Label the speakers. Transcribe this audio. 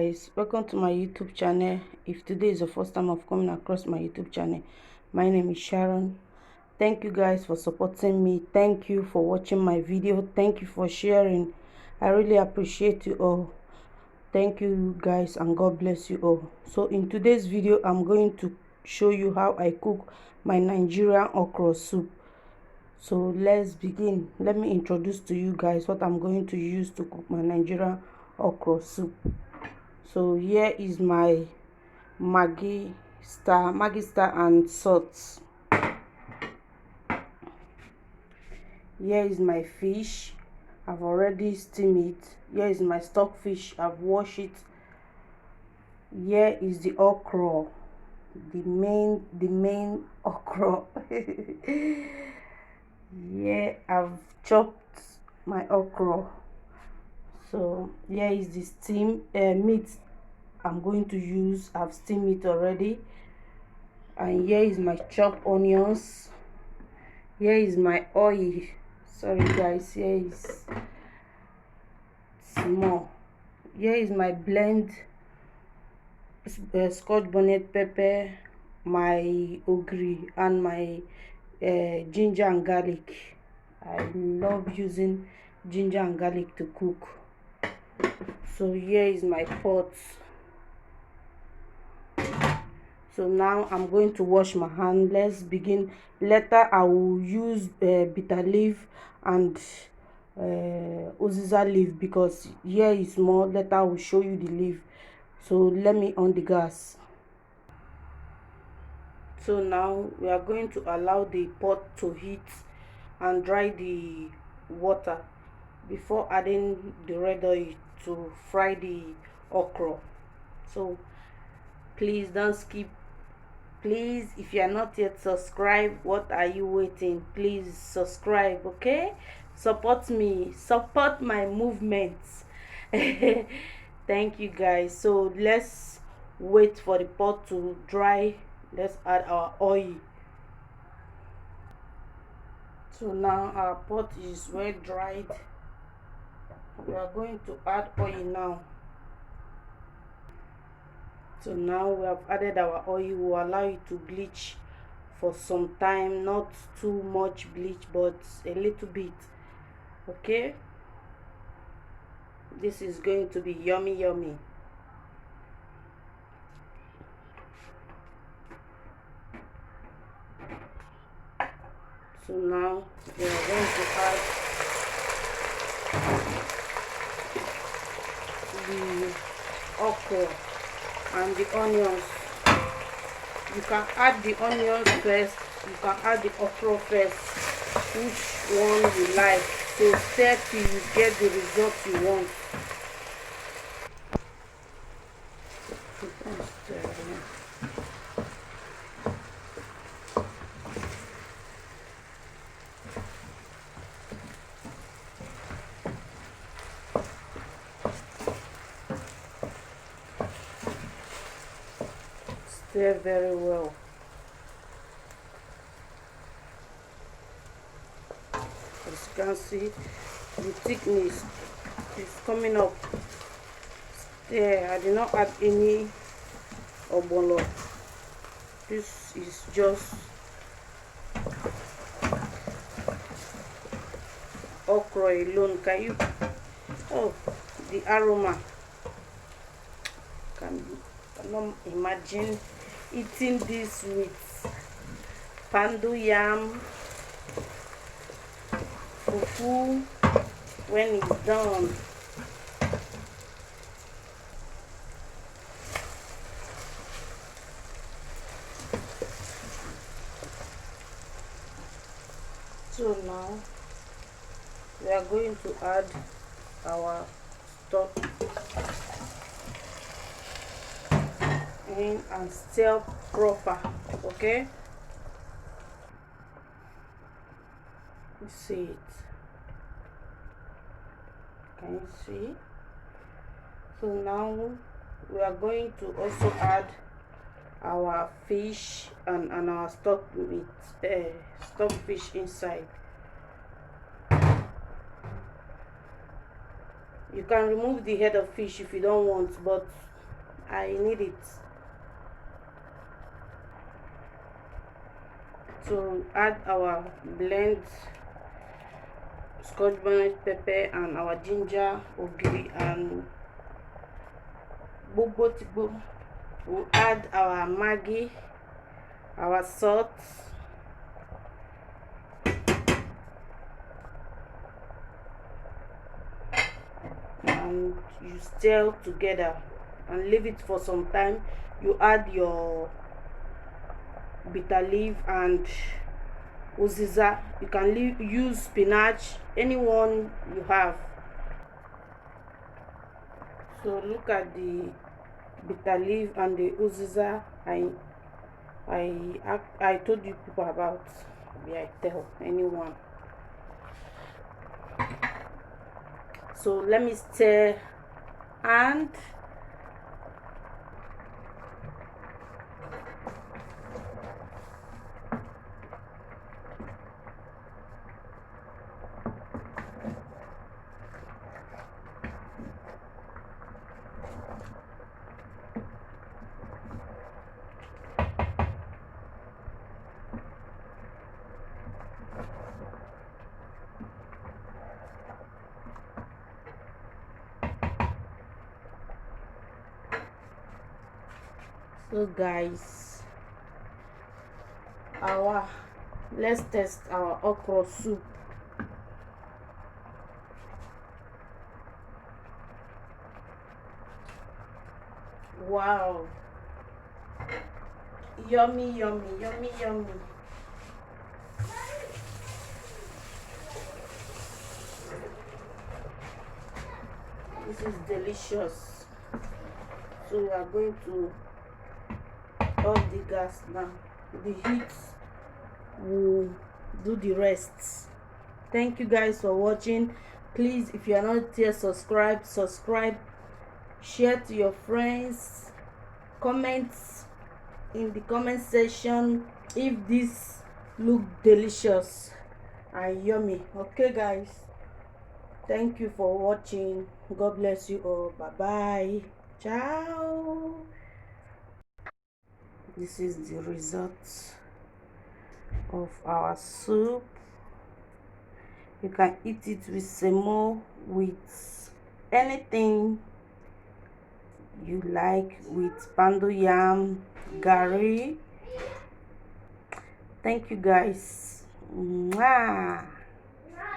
Speaker 1: guys, welcome to my YouTube channel. If today is the first time of coming across my YouTube channel, my name is Sharon. Thank you guys for supporting me. Thank you for watching my video. Thank you for sharing. I really appreciate you all. Thank you guys, and God bless you all. So in today's video, I'm going to show you how I cook my Nigerian okra soup. So let's begin. Let me introduce to you guys what I'm going to use to cook my Nigerian okra soup. So here is my Maggi star and salt. Here is my fish. I've already steamed it. Here is my stock fish. I've washed it. Here is the okra, the main okra. Here I've chopped my okra. So here is the meat I'm going to use. I've steamed it already. And here is my chopped onions. Here is my oil. Sorry guys, here is small. Here is my blend scotch bonnet pepper, my ogre, and my ginger and garlic. I love using ginger and garlic to cook. So here is my pot. So now I'm going to wash my hand. Let's begin. Later I will use bitter leaf and uziza leaf, because here is more. Later I will show you the leaf. So let me on the gas. So now we are going to allow the pot to heat and dry the water before adding the red oil to fry the okra. So please don't skip. Please, if you are not yet subscribed, what are you waiting? Please subscribe, okay? Support me, support my movements. Thank you guys. So let's wait for the pot to dry. Let's add our oil. So now our pot is well dried. We are going to add oil now. So now we have added our oil. We'll allow it to bleach for some time. Not too much bleach, but a little bit. Okay, this is going to be yummy. So now we are going to add the okra and the onions. You can add the onions first, you can add the okra first, which one you like. So stir till you get the result you want. Stir very well. As you can see, the thickness is coming up. Stir. I did not add any ogbolo. This is just okra alone. Can you? Oh, the aroma! Cannot imagine eating this with pandu yam, fufu when it's done. So now we are going to add our stock in and stir proper. Okay, you see it? Can you see? So now we are going to also add our fish and our stock meat, stock fish inside. You can remove the head of fish if you don't want, but I need it to add our blend scotch bonnet pepper and our ginger, ogiri and bobo tibo. We'll add our maggi, our salt, and you stir together and leave it for some time. You add your bitter leaf and uziza. You can use spinach, anyone you have. So look at the bitter leaf and the uziza I told you people about. Maybe I tell anyone. So let me stir and so guys, let's test our okra soup. Wow, yummy, yummy, yummy, yummy. This is delicious. So we are going to off the gas now. The heat will do the rest. Thank you guys for watching. Please, if you are not yet subscribed, subscribe, share to your friends, comment in the comment section if this look delicious and yummy. Okay guys, thank you for watching. God bless you all. Bye bye. Ciao. This is the result of our soup. You can eat it with semo, with anything you like, with pando yam, gari. Thank you guys. Mwah.